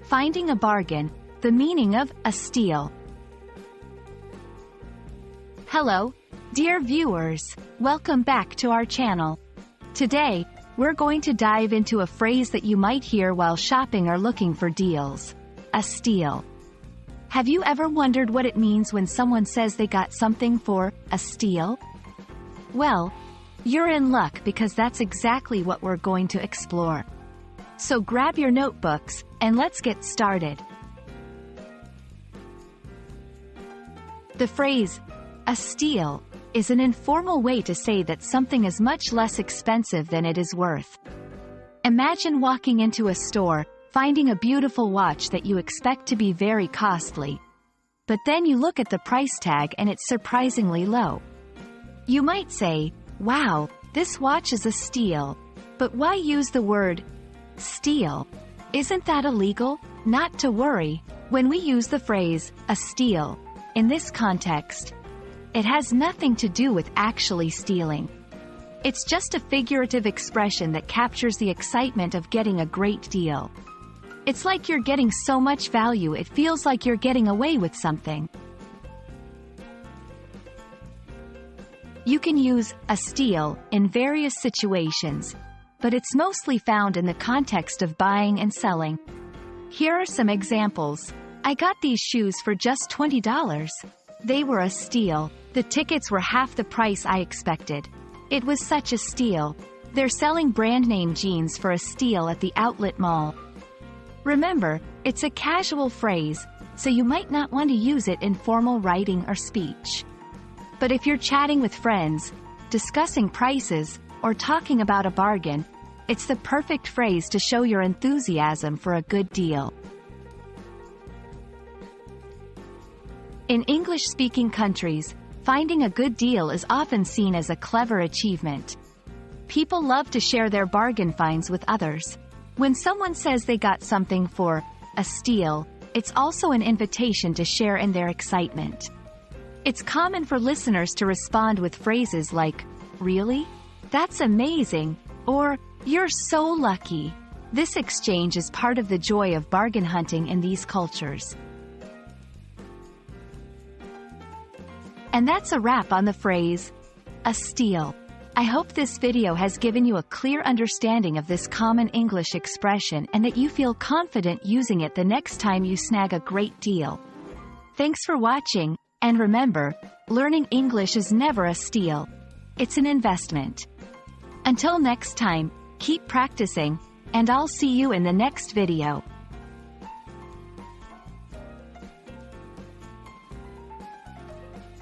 Finding a bargain, the meaning of a steal. Hello, dear viewers, welcome back to our channel. Today, we're going to dive into a phrase that you might hear while shopping or looking for deals. A steal. Have you ever wondered what it means when someone says they got something for a steal? Well, you're in luck because that's exactly what we're going to explore. So grab your notebooks, and let's get started. The phrase, a steal, is an informal way to say that something is much less expensive than it is worth. Imagine walking into a store, finding a beautiful watch that you expect to be very costly. But then you look at the price tag and it's surprisingly low. You might say, wow, this watch is a steal. But why use the word steal? Isn't that illegal? Not to worry. When we use the phrase, a steal, in this context, it has nothing to do with actually stealing. It's just a figurative expression that captures the excitement of getting a great deal. It's like you're getting so much value it feels like you're getting away with something. You can use a steal in various situations, but it's mostly found in the context of buying and selling. Here are some examples. I got these shoes for just $20. They were a steal. The tickets were half the price I expected. It was such a steal. They're selling brand name jeans for a steal at the outlet mall. Remember, it's a casual phrase, so you might not want to use it in formal writing or speech. But if you're chatting with friends, discussing prices, or talking about a bargain, it's the perfect phrase to show your enthusiasm for a good deal. In English-speaking countries, finding a good deal is often seen as a clever achievement. People love to share their bargain finds with others. When someone says they got something for a steal, it's also an invitation to share in their excitement. It's common for listeners to respond with phrases like, "Really? That's amazing," or "You're so lucky." This exchange is part of the joy of bargain hunting in these cultures. And that's a wrap on the phrase, a steal. I hope this video has given you a clear understanding of this common English expression and that you feel confident using it the next time you snag a great deal. Thanks for watching, and remember, learning English is never a steal. It's an investment. Until next time, keep practicing, and I'll see you in the next video.